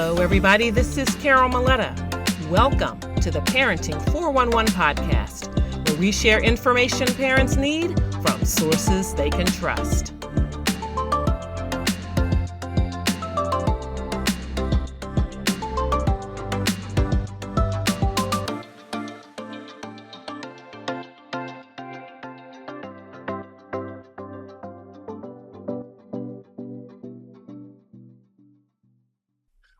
Hello, everybody. This is Carol Muleta. Welcome to the Parenting 411 podcast, where we share information parents need from sources they can trust.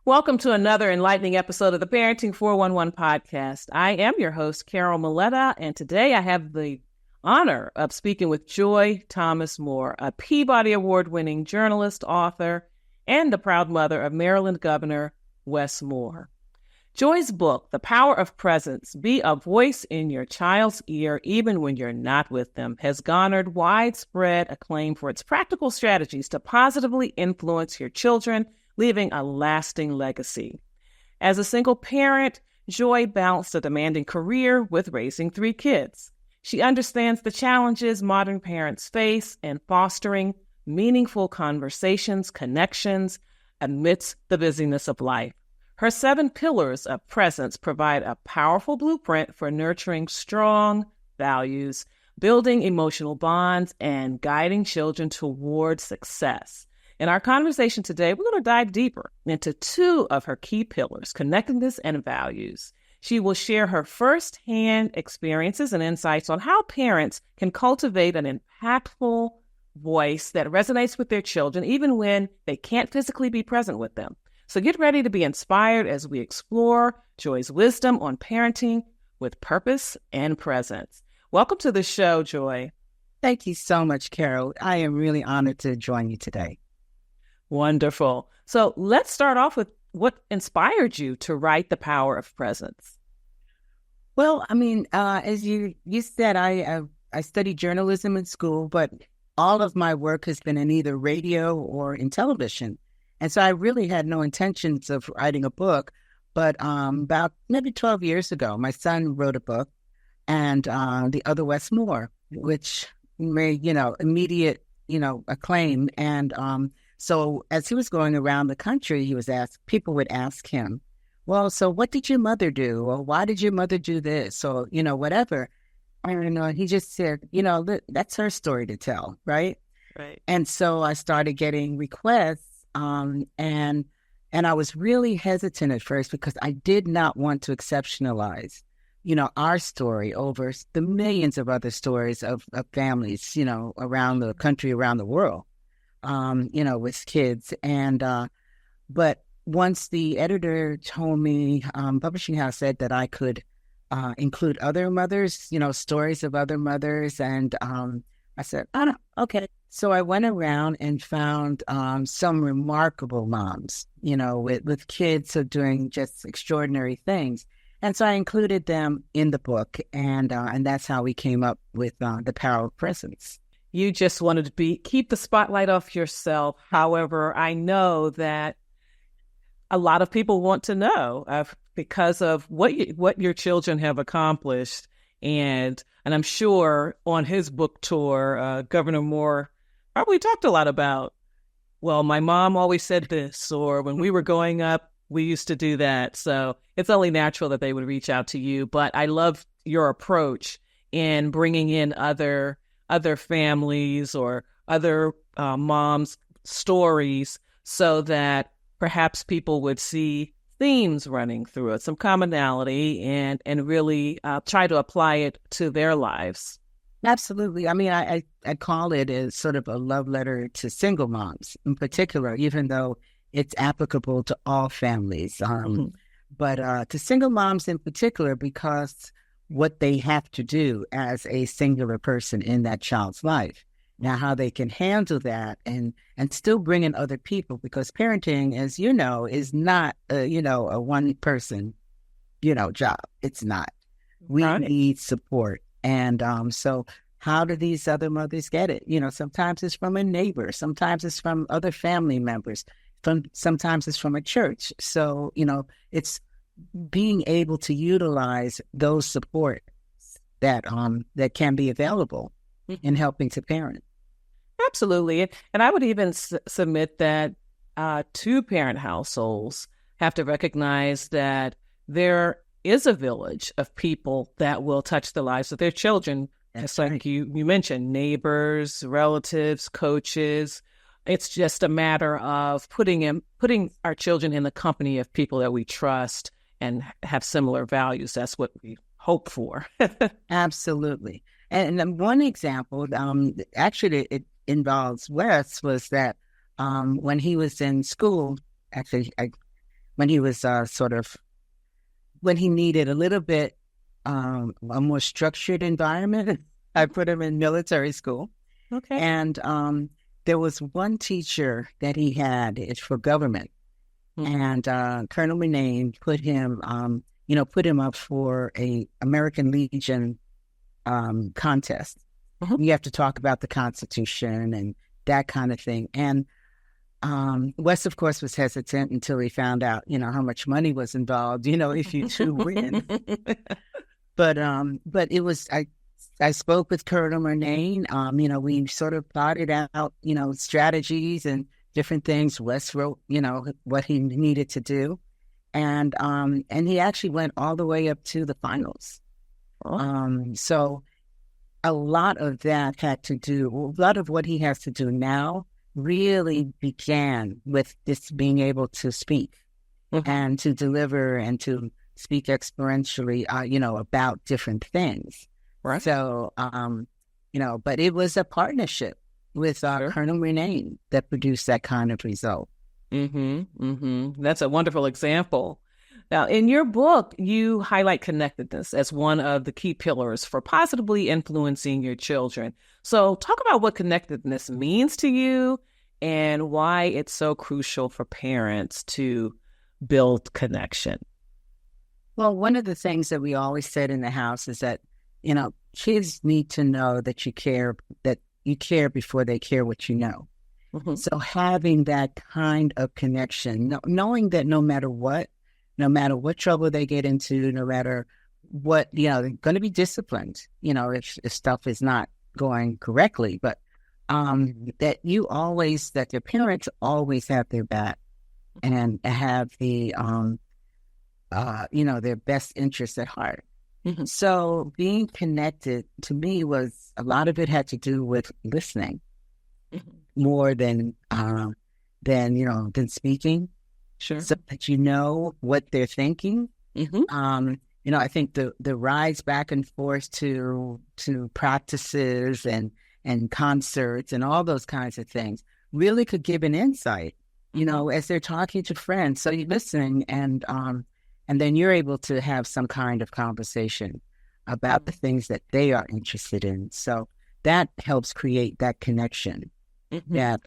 Welcome to another enlightening episode of the Parenting 411 podcast. I am your host, Carol Muleta, and today I have the honor of speaking with Joy Thomas Moore, a Peabody Award-winning journalist, author, and the proud mother of Maryland Governor Wes Moore. Joy's book, The Power of Presence, Be a Voice in Your Child's Ear Even When You're Not With Them, has garnered widespread acclaim for its practical strategies to positively influence your children, leaving a lasting legacy. As a single parent, Joy balanced a demanding career with raising 3 kids. She understands the challenges modern parents face in fostering meaningful conversations, connections, amidst the busyness of life. Her 7 pillars of presence provide a powerful blueprint for nurturing strong values, building emotional bonds, and guiding children toward success. In our conversation today, we're going to dive deeper into 2 of her key pillars, connectedness and values. She will share her firsthand experiences and insights on how parents can cultivate an impactful voice that resonates with their children, even when they can't physically be present with them. So get ready to be inspired as we explore Joy's wisdom on parenting with purpose and presence. Welcome to the show, Joy. Thank you so much, Carol. I am really honored to join you today. Wonderful. So let's start off with what inspired you to write The Power of Presence. Well, as you said, I studied journalism in school, but all of my work has been in either radio or in television. And so I really had no intentions of writing a book. But about maybe 12 years ago, my son wrote a book, and the other Wes Moore, which made, immediate, acclaim. And so as he was going around the country, people would ask him, well, so what did your mother do? Or why did your mother do this? Or, whatever. And he just said, that's her story to tell, right? Right. And so I started getting requests, and I was really hesitant at first because I did not want to exceptionalize, our story over the millions of other stories of families, around the country, around the world. With kids. And, but once the editor told me, publishing house said that I could include other mothers, stories of other mothers. And I said, oh, no, okay. So I went around and found some remarkable moms, with kids who are doing just extraordinary things. And so I included them in the book. And that's how we came up with The Power of Presence. You just wanted to keep the spotlight off yourself. However, I know that a lot of people want to know because of what your children have accomplished. And I'm sure on his book tour, Governor Moore probably talked a lot about, well, my mom always said this, or when we were growing up, we used to do that. So it's only natural that they would reach out to you. But I love your approach in bringing in other families or other moms' stories so that perhaps people would see themes running through it, some commonality, and really try to apply it to their lives. Absolutely. I call it as sort of a love letter to single moms in particular, even though it's applicable to all families. But to single moms in particular, because what they have to do as a singular person in that child's life. Now, how they can handle that and still bring in other people, because parenting, as you know, is not, a one person, job. It's not. We need support. And so how do these other mothers get it? Sometimes it's from a neighbor. Sometimes it's from other family members. Sometimes it's from a church. So, it's being able to utilize those support that can be available in helping to parent. Absolutely. And I would even submit that 2-parent households have to recognize that there is a village of people that will touch the lives of their children. Just like you mentioned, neighbors, relatives, coaches. It's just a matter of putting our children in the company of people that we trust and have similar values. That's what we hope for. Absolutely. And then one example, actually it involves Wes, was that when he was in school, when he was when he needed a little bit a more structured environment, I put him in military school. Okay. And there was one teacher that he had, it's for government. Mm-hmm. And Colonel Renane put him up for a American Legion contest. Mm-hmm. You have to talk about the Constitution and that kind of thing. And Wes, of course, was hesitant until he found out, how much money was involved, if you two win. But it was, I spoke with Colonel Renane. We sort of plotted out, strategies and different things. Wes wrote, what he needed to do. And he actually went all the way up to the finals. Oh. So a lot of that a lot of what he has to do now really began with this being able to speak and to deliver and to speak experientially, about different things. Right. So, but it was a partnership with Colonel Renane that produced that kind of result. Mm-hmm. Mm-hmm. That's a wonderful example. Now, in your book, you highlight connectedness as one of the key pillars for positively influencing your children. So talk about what connectedness means to you and why it's so crucial for parents to build connection. Well, one of the things that we always said in the house is that, kids need to know that you care before they care what you know. Mm-hmm. So having that kind of connection, knowing that no matter what trouble they get into, no matter what, they're going to be disciplined, if stuff is not going correctly, but that their parents always have their back and have the, their best interests at heart. Mm-hmm. So being connected to me was, a lot of it had to do with listening more than speaking. Sure. So that you know what they're thinking. Mm-hmm. I think the rides back and forth to practices and concerts and all those kinds of things really could give an insight, as they're talking to friends. So you're listening and then you're able to have some kind of conversation about the things that they are interested in. So that helps create that connection that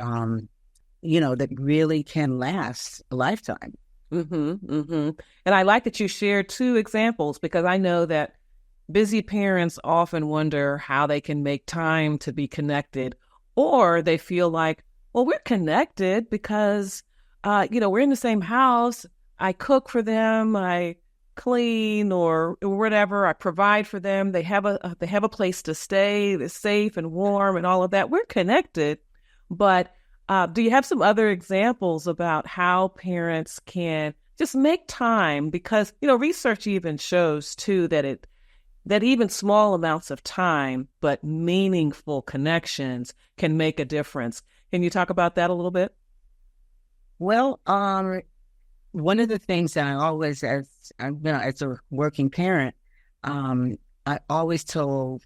that really can last a lifetime. Mm-hmm, mm-hmm. And I like that you shared 2 examples, because I know that busy parents often wonder how they can make time to be connected, or they feel like, well, we're connected because, we're in the same house. I cook for them, I clean or whatever, I provide for them. They have a place to stay. They're safe and warm and all of that. We're connected, but do you have some other examples about how parents can just make time? Because, research even shows too that even small amounts of time, but meaningful connections can make a difference. Can you talk about that a little bit? Well, one of the things that I always, as a working parent, I always told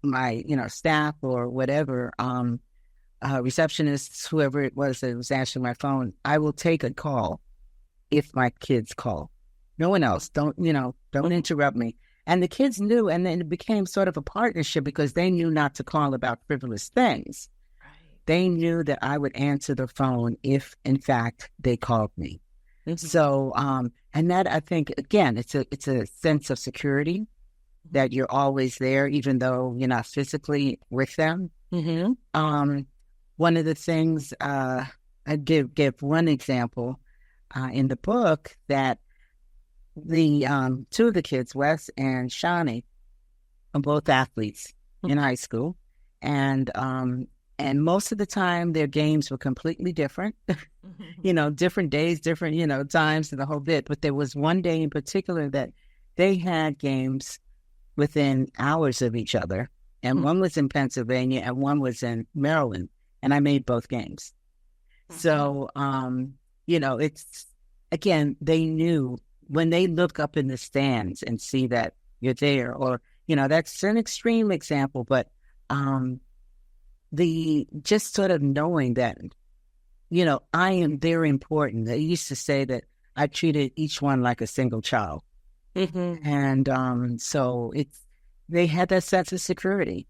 my, staff or whatever, receptionists, whoever it was that was answering my phone, I will take a call if my kids call. No one else. Don't interrupt me. And the kids knew, and then it became sort of a partnership because they knew not to call about frivolous things. Right. They knew that I would answer the phone if, in fact, they called me. Mm-hmm. So, and that, I think, again, it's a sense of security that you're always there, even though you're not physically with them. Mm-hmm. One of the things, I give one example in the book, that the 2 of the kids, Wes and Shawnee, are both athletes in high school. And And most of the time, their games were completely different, different days, different, times and the whole bit. But there was one day in particular that they had games within hours of each other. And one was in Pennsylvania and one was in Maryland. And I made both games. So, it's, again, they knew when they look up in the stands and see that you're there, or, that's an extreme example, but the just sort of knowing that, I am very important. They used to say that I treated each one like a single child. And so they had that sense of security.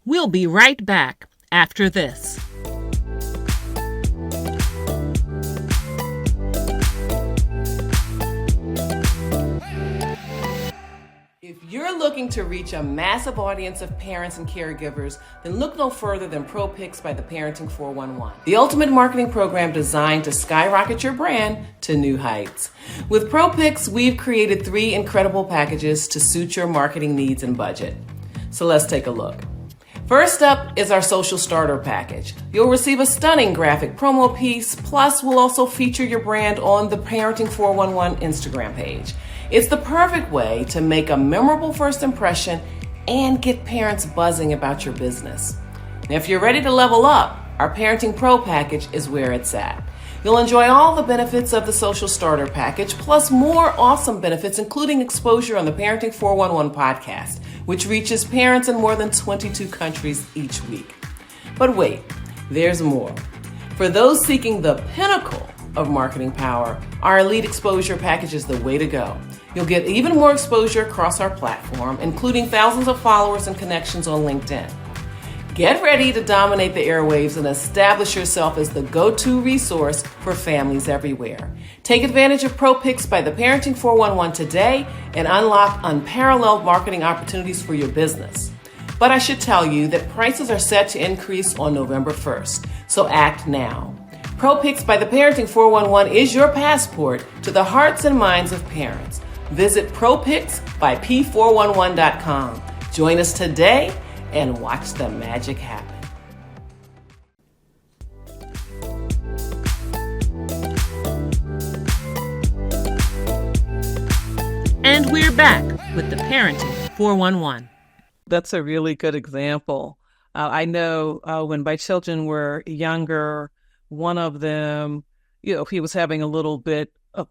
We'll be right back after this. If you're looking to reach a massive audience of parents and caregivers, then look no further than ProPix by the Parenting 411, the ultimate marketing program designed to skyrocket your brand to new heights. With ProPix, we've created 3 incredible packages to suit your marketing needs and budget. So let's take a look. First up is our social starter package. You'll receive a stunning graphic promo piece, plus we'll also feature your brand on the Parenting 411 Instagram page. It's the perfect way to make a memorable first impression and get parents buzzing about your business. Now, if you're ready to level up, our Parenting Pro package is where it's at. You'll enjoy all the benefits of the Social Starter package, plus more awesome benefits, including exposure on the Parenting 411 podcast, which reaches parents in more than 22 countries each week. But wait, there's more. For those seeking the pinnacle of marketing power, our Elite Exposure package is the way to go. You'll get even more exposure across our platform, including thousands of followers and connections on LinkedIn. Get ready to dominate the airwaves and establish yourself as the go-to resource for families everywhere. Take advantage of ProPix by the Parenting 411 today and unlock unparalleled marketing opportunities for your business. But I should tell you that prices are set to increase on November 1st, so act now. ProPix by the Parenting 411 is your passport to the hearts and minds of parents. Visit ProPixbyP411.com. Join us today and watch the magic happen. And we're back with the Parenting 411. That's a really good example. I know when my children were younger, one of them, he was having a little bit of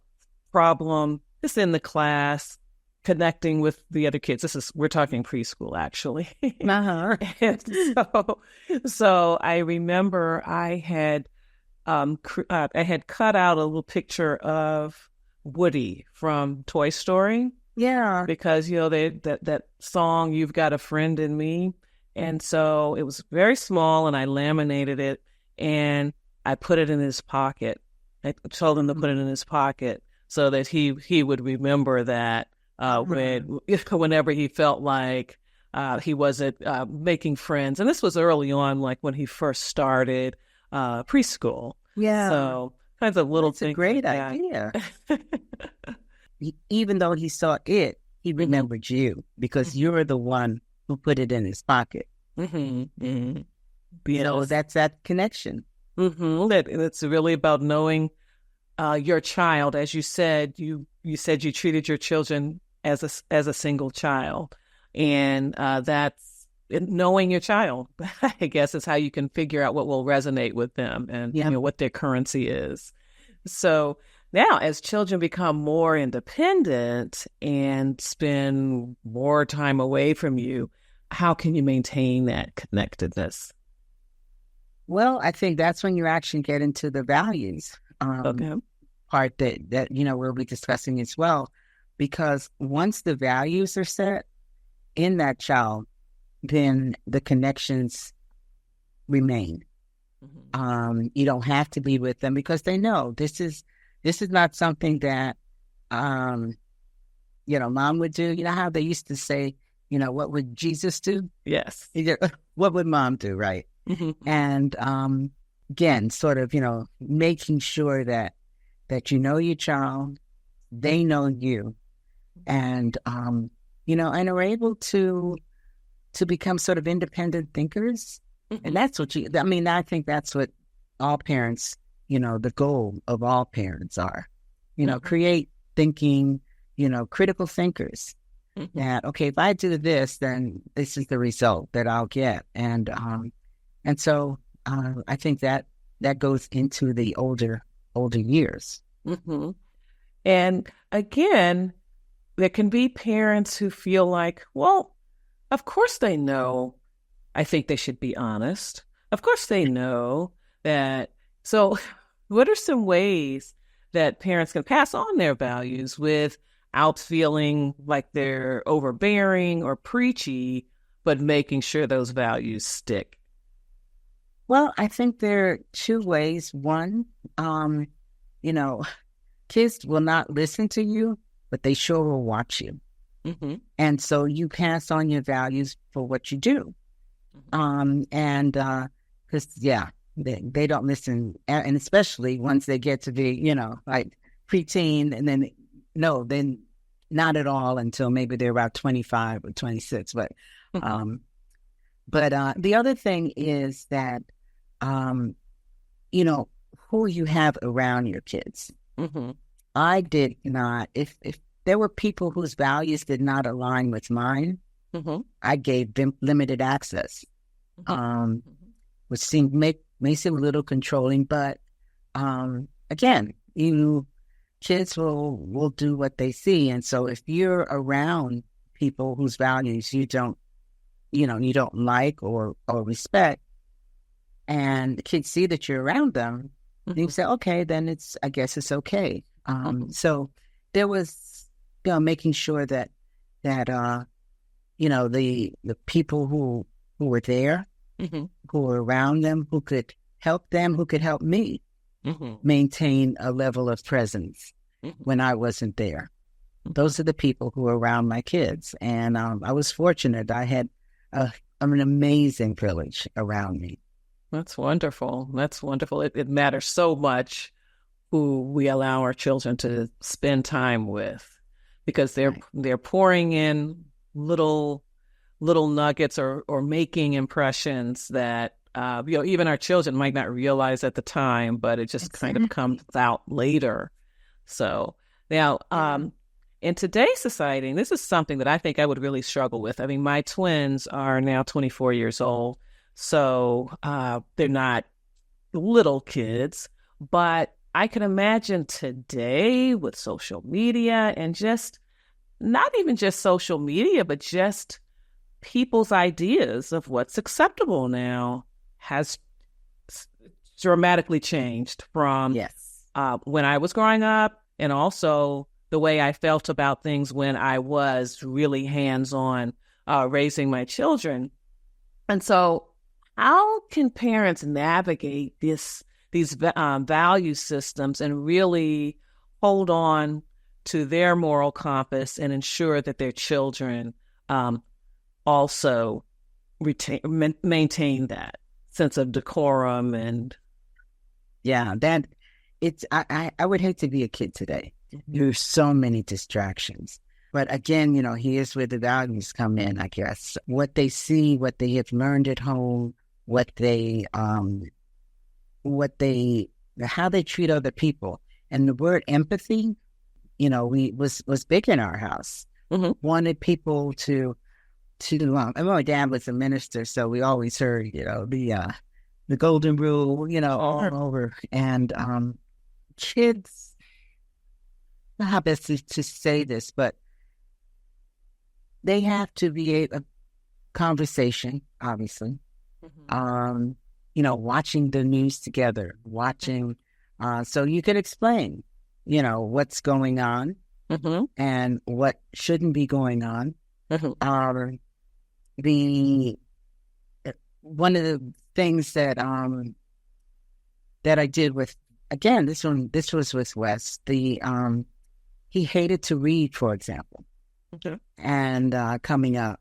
problem just in the class, connecting with the other kids. We're talking preschool, actually. And so I remember I had cut out a little picture of Woody from Toy Story. Yeah. Because, that song, You've Got a Friend in Me. And so it was very small, and I laminated it, and I put it in his pocket. I told him to put it in his pocket so that he would remember that whenever he felt like he wasn't making friends. And this was early on, like when he first started preschool. Yeah. So kinds of little things. It's a great idea. Even though he saw it, he remembered you because you're the one who put it in his pocket. Yes. That's that connection. It's really about knowing your child. As you said, you said you treated your children as a single child, and that's knowing your child. I guess is how you can figure out what will resonate with them and what their currency is. So now, as children become more independent and spend more time away from you, how can you maintain that connectedness? Well, I think that's when you actually get into the values part that we'll be discussing as well. Because once the values are set in that child, then the connections remain. You don't have to be with them because they know this is not something that mom would do. You know how they used to say, what would Jesus do? Yes. What would mom do, right? And again, sort of, making sure that you know your child, they know you, and and are able to become sort of independent thinkers And that's what I think that's what all parents, the goal of all parents are, create thinking, critical thinkers. That, okay, if I do this, then this is the result that I'll get. And so I think that goes into the older years. Mm-hmm. And again, there can be parents who feel like, well, of course they know. I think they should be honest. Of course they know that. So what are some ways that parents can pass on their values without feeling like they're overbearing or preachy, but making sure those values stick? Well, I think there are two ways. One, kids will not listen to you, but they sure will watch you. Mm-hmm. And so you pass on your values for what you do. Because, they don't listen. And especially once they get to be, like preteen, and then not at all until maybe they're about 25 or 26. But the other thing is that, who you have around your kids. Mm-hmm. I did not, if there were people whose values did not align with mine, I gave them limited access, which may seem a little controlling, but again, kids will do what they see. And so if you're around people whose values you don't like or respect, and the kids see that you're around them, you say, okay, then I guess it's okay. So there was, making sure that the people who were there, who were around them, who could help them, who could help me maintain a level of presence when I wasn't there. Those are the people who were around my kids. And I was fortunate. I had an amazing village around me. That's wonderful. That's wonderful. It matters so much who we allow our children to spend time with, because they're pouring in little nuggets or making impressions that even our children might not realize at the time, but it just kind of comes out later. So now, in today's society, and this is something that I think I would really struggle with. I mean, my twins are now 24 years old. So they're not little kids, but I can imagine today with social media and just not even just social media, but just people's ideas of what's acceptable now has dramatically changed from when I was growing up, and also the way I felt about things when I was really hands-on raising my children. And so how can parents navigate these value systems and really hold on to their moral compass and ensure that their children also maintain that sense of decorum? And that it's I would hate to be a kid today. There's so many distractions. But again, here's where the values come in, I guess. What they see, what they have learned at home, how they treat other people. And the word empathy, was big in our house. Wanted people to my dad was a minister, so we always heard, the golden rule, all over. And kids, I don't know how best to say this, but they have to be a conversation, obviously. Watching the news together, so you could explain, what's going on and what shouldn't be going on. One of the things that I did with, again, this was with Wes, he hated to read, for example, and coming up,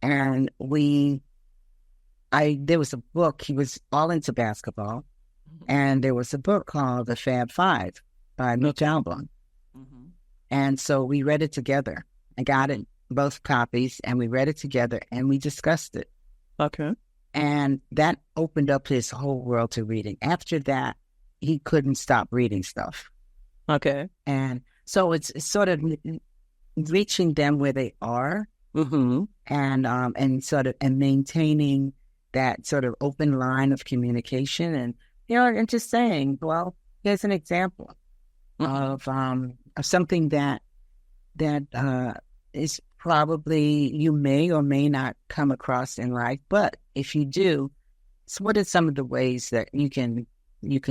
and there was a book. He was all into basketball, and there was a book called The Fab Five by Mitch Albom. And so we read it together. I got it, both copies, and we read it together, and we discussed it. Okay. And that opened up his whole world to reading. After that, he couldn't stop reading stuff. Okay. And so it's sort of reaching them where they are, and sort of and maintaining that sort of open line of communication, and and just saying, well, here's an example of something that is probably you may or may not come across in life, but if you do, so what are some of the ways that you can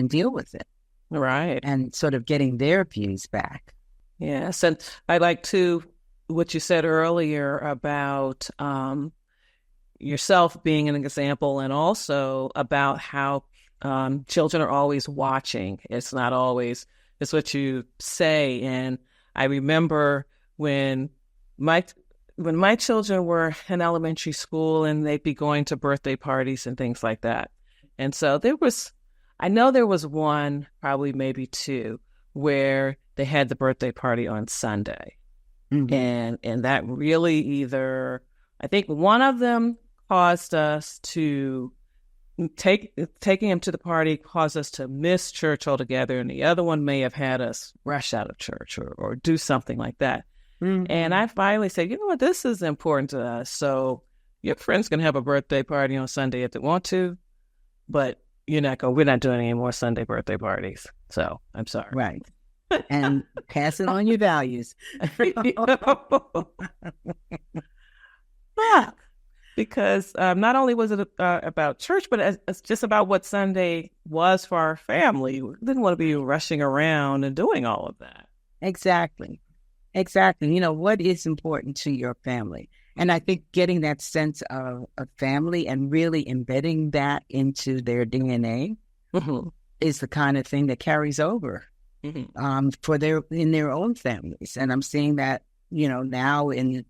deal with it? Right. And sort of getting their views back. Yes. And I like to what you said earlier about yourself being an example, and also about how children are always watching. It's not always, it's what you say. And I remember when my children were in elementary school, and they'd be going to birthday parties and things like that. And so I know there was one, probably maybe two, where they had the birthday party on Sunday. And that really I think one of them caused us to taking him to the party caused us to miss church altogether. And the other one may have had us rush out of church or do something like that. And I finally said, you know what, this is important to us. So your friends can have a birthday party on Sunday if they want to, but we're not doing any more Sunday birthday parties. So I'm sorry. Right. And passing on your values. Because not only was it about church, but it's just about what Sunday was for our family. We didn't want to be rushing around and doing all of that. Exactly. What is important to your family? And I think getting that sense of family and really embedding that into their DNA is the kind of thing that carries over for in their own families. And I'm seeing that, now in,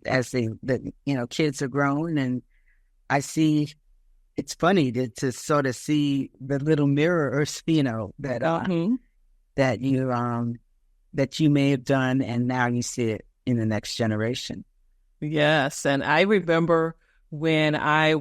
as the kids are grown, and I see, it's funny to sort of see the little mirrors, that you may have done, and now you see it in the next generation. Yes. And I remember when I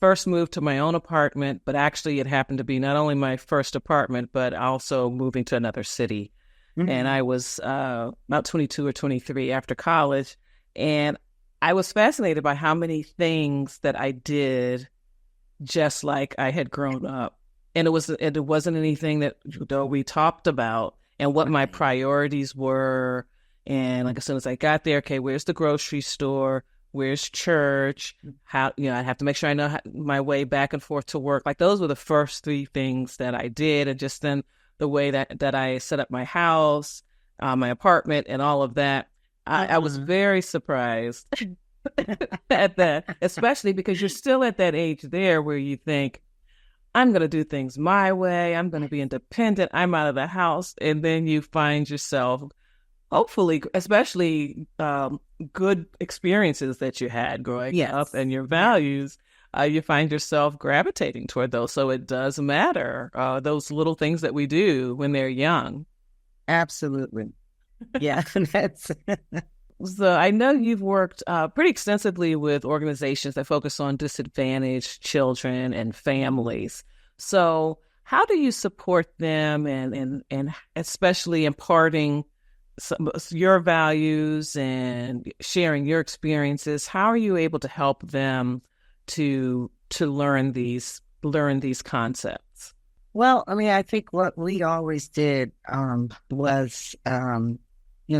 first moved to my own apartment, but actually it happened to be not only my first apartment, but also moving to another city. And I was about 22 or 23 after college. And I was fascinated by how many things that I did just like I had grown up. And it wasn't anything that we talked about and what my priorities were. And like as soon as I got there, okay, where's the grocery store? Where's church? How I have to make sure I know my way back and forth to work. Like those were the first three things that I did, and just then the way that I set up my house, my apartment, and all of that. I was very surprised at that, especially because you're still at that age there where you think, I'm going to do things my way. I'm going to be independent. I'm out of the house. And then you find yourself, hopefully, especially good experiences that you had growing up and your values, you find yourself gravitating toward those. So it does matter, those little things that we do when they're young. Absolutely. Yeah, that's... So I know you've worked pretty extensively with organizations that focus on disadvantaged children and families. So how do you support them and especially imparting your values and sharing your experiences? How are you able to help them to learn these concepts? Well, I mean, I think what we always did was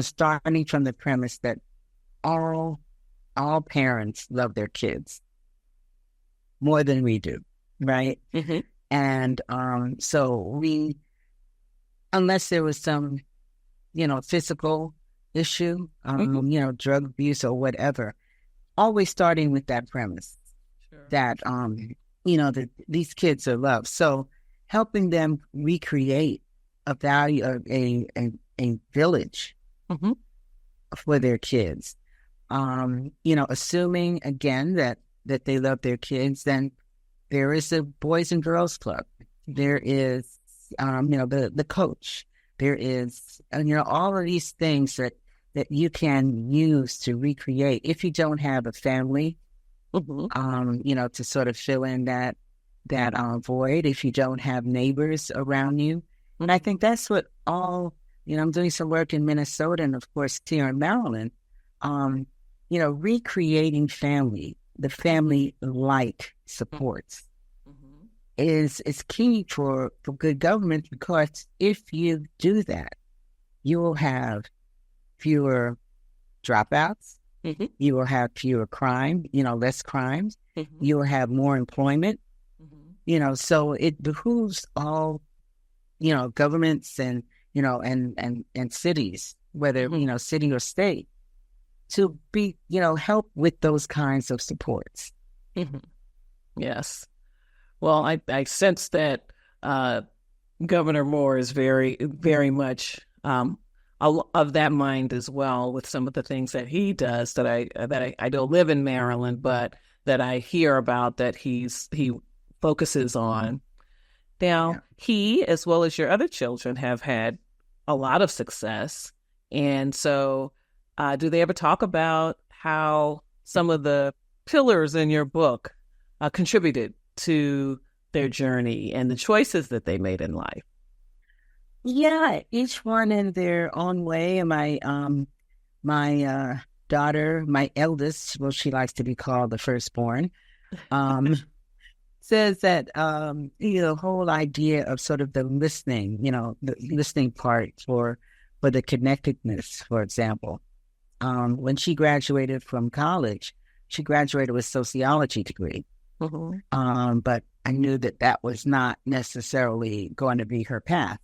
starting from the premise that all parents love their kids more than we do, right? And so we, unless there was some, physical issue, drug abuse or whatever, always starting with that premise that, that these kids are loved. So helping them recreate a value of a village for their kids. Assuming again that they love their kids, then there is a Boys and Girls Club. There is, the coach. There is, all of these things that you can use to recreate. If you don't have a family to sort of fill in that void if you don't have neighbors around you. And I think that's what I'm doing some work in Minnesota and, of course, here in Maryland, recreating the family-like supports is key for good government, because if you do that, you will have fewer dropouts, you will have fewer crime, less crimes, you will have more employment, so it behooves all, governments and cities, whether, city or state, to be, help with those kinds of supports. Yes. Well, I sense that Governor Moore is very, very much of that mind as well, with some of the things that he does that I don't live in Maryland, but that I hear about that he focuses on. Now, he, as well as your other children, have had a lot of success. And so do they ever talk about how some of the pillars in your book contributed to their journey and the choices that they made in life? Yeah, each one in their own way. And my daughter, my eldest, well, she likes to be called the firstborn, says that the whole idea of sort of the listening, the listening part for the connectedness, for example. When she graduated from college, she graduated with a sociology degree. But I knew that was not necessarily going to be her path,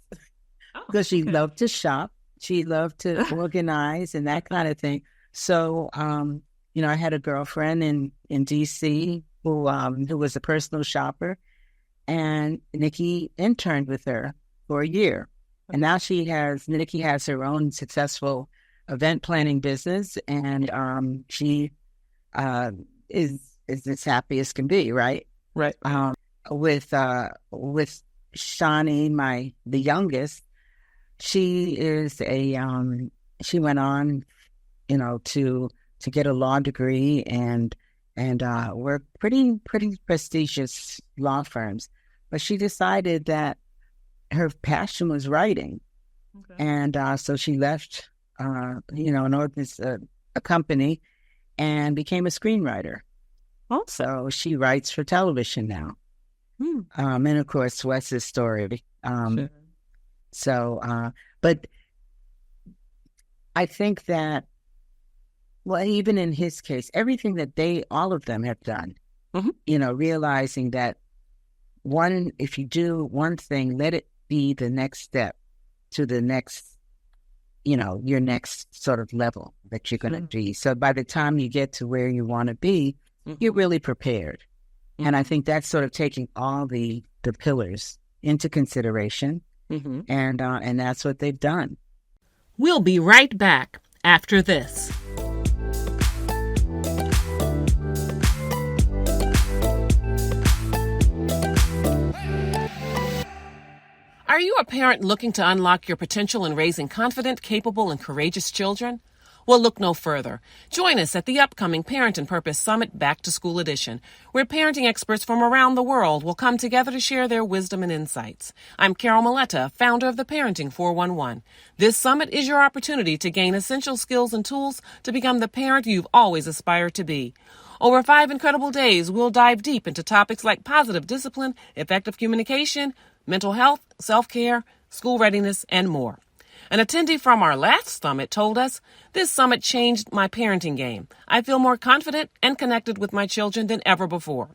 because she loved to shop, she loved to organize and that kind of thing. So, I had a girlfriend in D.C. who was a personal shopper, and Nikki interned with her for a year. And now Nikki has her own successful event planning business, and she is as happy as can be, right? Right. With Shawnee, the youngest, she is she went on, to get a law degree and work pretty prestigious law firms, but she decided that her passion was writing, and so she left, a company, and became a screenwriter. So she writes for television now. And of course, Wes's story. Sure. So, but I think that, well, even in his case, everything that all of them have done, realizing that if you do one thing, let it be the next step to the next, your next sort of level that you're going to be. So by the time you get to where you want to be, you're really prepared. And I think that's sort of taking all the pillars into consideration. And that's what they've done. We'll be right back after this. Are you a parent looking to unlock your potential in raising confident, capable, and courageous children? Well, look no further. Join us at the upcoming Parent and Purpose Summit Back to School Edition, where parenting experts from around the world will come together to share their wisdom and insights. I'm Carol Muleta, founder of the Parenting 411. This summit is your opportunity to gain essential skills and tools to become the parent you've always aspired to be. Over 5 incredible days, we'll dive deep into topics like positive discipline, effective communication, mental health, self-care, school readiness, and more. An attendee from our last summit told us, "This summit changed my parenting game. I feel more confident and connected with my children than ever before."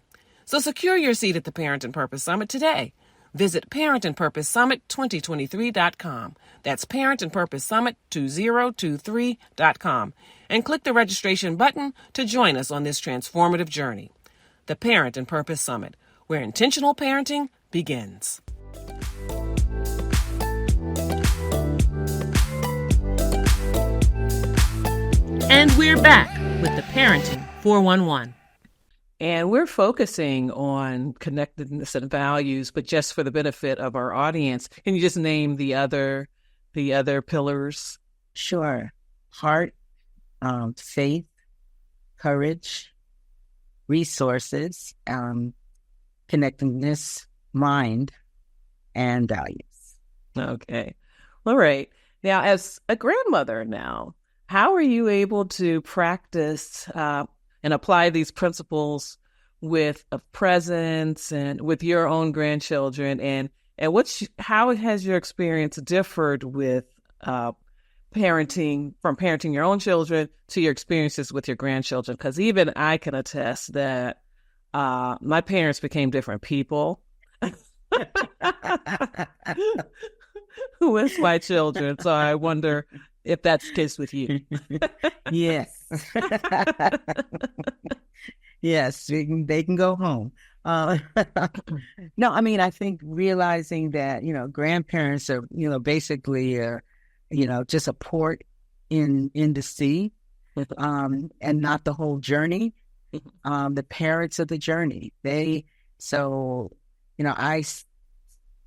So secure your seat at the Parent and Purpose Summit today. Visit parentandpurposesummit2023.com. That's parentandpurposesummit2023.com. And click the registration button to join us on this transformative journey. The Parent and Purpose Summit, where intentional parenting begins. And we're back with the Parenting 411. And we're focusing on connectedness and values, but just for the benefit of our audience, can you just name the other pillars? Sure. Heart, faith, courage, resources, connectedness, mind, and values. Okay. All right. Now, as a grandmother now, how are you able to practice and apply these principles with a presence and with your own grandchildren? And how has your experience differed with parenting your own children to your experiences with your grandchildren? Because even I can attest that my parents became different people with my children. So I wonder if that's the case with you. Yes. Yes, they can go home. No, I mean, I think realizing that, grandparents are, basically, just a port in the sea, and not the whole journey. The parents of the journey. I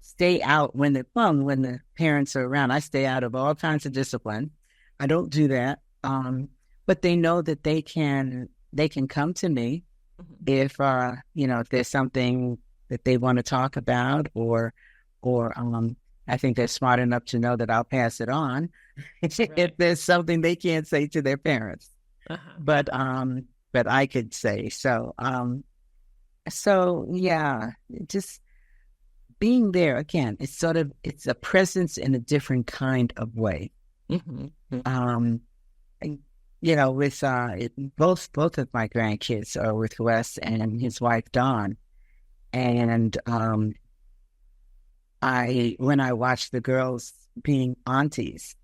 stay out when the parents are around. I stay out of all kinds of discipline. I don't do that. But they know that they can come to me if there's something that they want to talk about, or I think they're smart enough to know that I'll pass it on if there's something they can't say to their parents. But I could say so. Yeah, just being there again. It's a presence in a different kind of way. With both of my grandkids are with Wes and his wife Dawn, and when I watch the girls being aunties,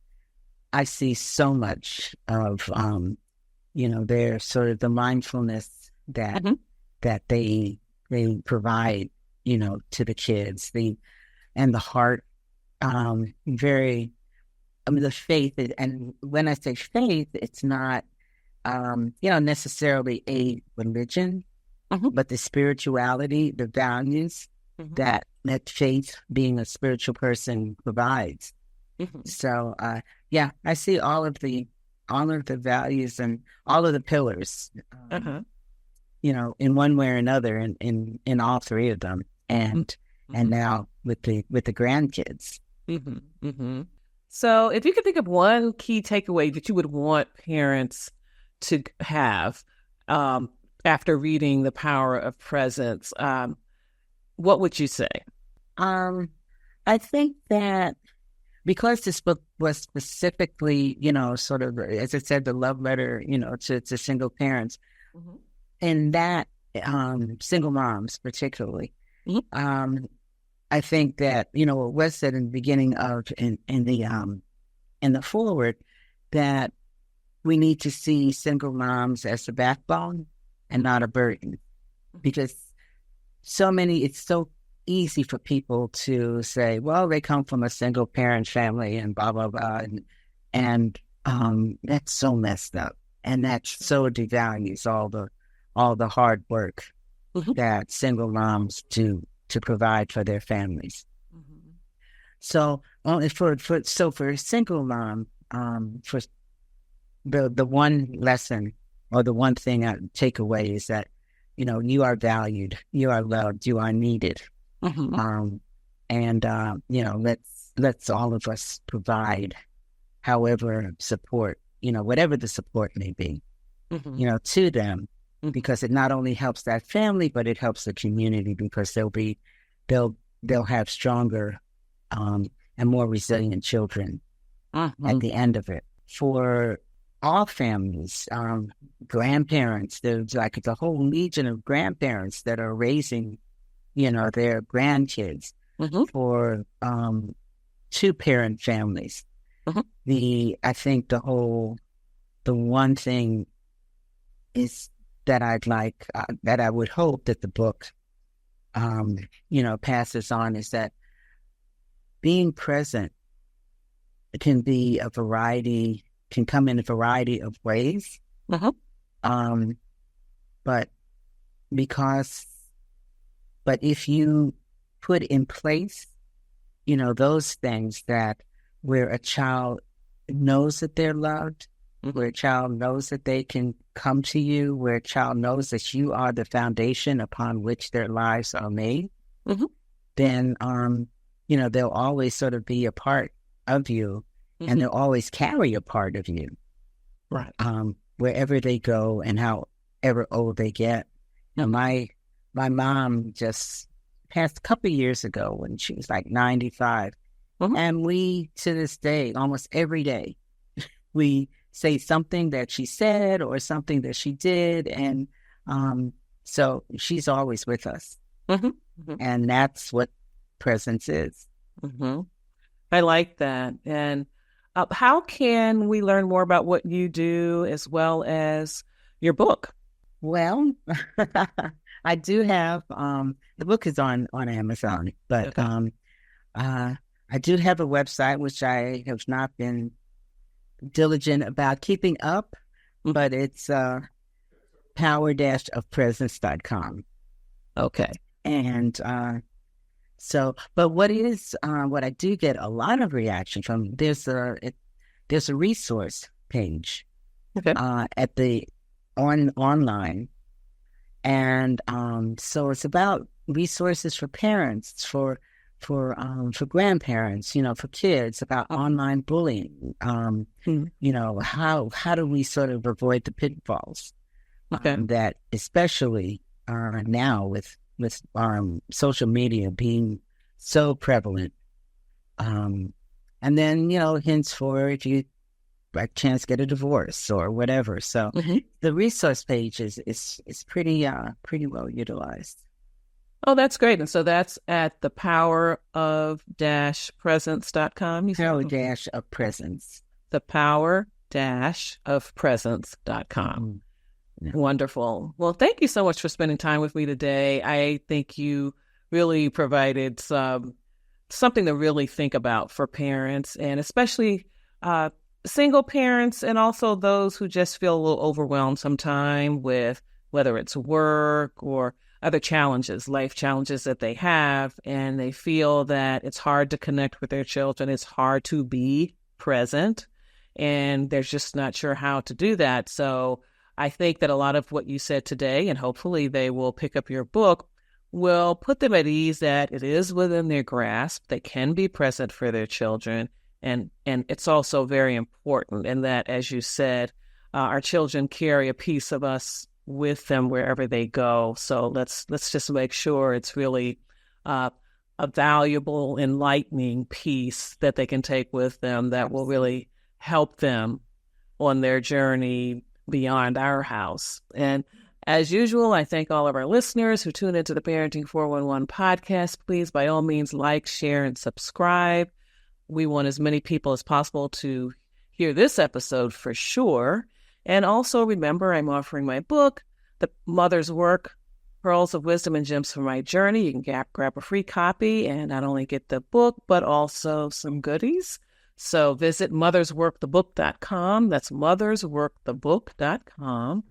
I see so much of their sort of the mindfulness that they provide to the kids, and the heart, the faith. And when I say faith, it's not necessarily a religion, but the spirituality, the values that faith, being a spiritual person, provides. So I see all of the values and all of the pillars, in one way or another, in all three of them, and now with the grandkids. So if you could think of one key takeaway that you would want parents to have after reading The Power of Presence, what would you say? I think that because this book was specifically, sort of, as I said, the love letter, to single parents, and that single moms particularly, I think that, what Wes said in the beginning of in the foreword, that we need to see single moms as a backbone and not a burden, because it's so easy for people to say, well, they come from a single parent family and blah blah blah, and that's so messed up, and that so devalues all the hard work that single moms do to provide for their families. So for a single mom, for the one lesson or the one thing I take away is that, you are valued, you are loved, you are needed. Let's all of us provide however support, whatever the support may be, to them, because it not only helps that family, but it helps the community, because they'll have stronger and more resilient children at the end of it. For all families, grandparents, there's like the whole legion of grandparents that are raising, their grandkids. For two-parent families, I think the one thing is that I'd like, that I would hope that the book, passes on, is that being present can come in a variety of ways. But if you put in place, those things that where a child knows that they're loved, where a child knows that they can come to you, where a child knows that you are the foundation upon which their lives are made, then, they'll always sort of be a part of you, and they'll always carry a part of you. Right. Wherever they go and however old they get. Now, my mom just passed a couple of years ago when she was like 95. And we, to this day, almost every day, we say something that she said or something that she did. And so she's always with us. And that's what presence is. I like that. And how can we learn more about what you do as well as your book? Well, I do have, the book is on Amazon, but I do have a website, which I have not been diligent about keeping up, but it's power-of-presence.com. Okay. And but what I do get a lot of reaction from, there's a resource page at the online. And so it's about resources for parents, for grandparents, for kids, about online bullying. How do we sort of avoid the pitfalls that, especially now with social media being so prevalent. And then, hints for if you by chance get a divorce or whatever. So the resource page is pretty well utilized. Oh, that's great. And so that's at the power-of-presence.com. Power-of-presence. The power-of-presence.com. Wonderful. Well, thank you so much for spending time with me today. I think you really provided something to really think about for parents, and especially single parents, and also those who just feel a little overwhelmed sometime with whether it's work or other challenges, life challenges that they have, and they feel that it's hard to connect with their children. It's hard to be present, and they're just not sure how to do that. So I think that a lot of what you said today, and hopefully they will pick up your book, will put them at ease that it is within their grasp. They can be present for their children. And it's also very important in that, as you said, our children carry a piece of us with them wherever they go. So let's just make sure it's really a valuable, enlightening piece that they can take with them that will really help them on their journey beyond our house. And as usual, I thank all of our listeners who tune into the Parenting 411 podcast. Please, by all means, like, share, and subscribe. We want as many people as possible to hear this episode for sure. And also remember, I'm offering my book, The Mother's Work, Pearls of Wisdom and Gems for My Journey. You can grab a free copy and not only get the book, but also some goodies. So visit mothersworkthebook.com. That's mothersworkthebook.com.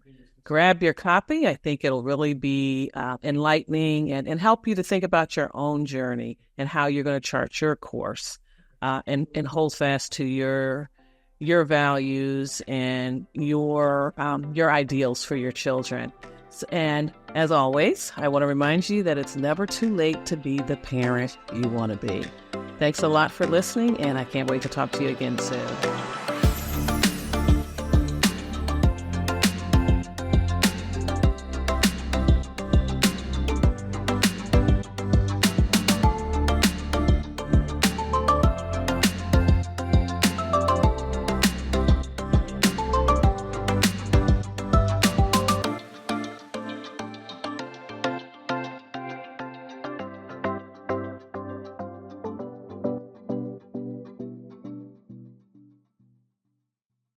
Grab your copy. I think it'll really be enlightening and help you to think about your own journey and how you're going to chart your course and hold fast to your values and your ideals for your children. And as always, I want to remind you that it's never too late to be the parent you want to be. Thanks a lot for listening, and I can't wait to talk to you again soon.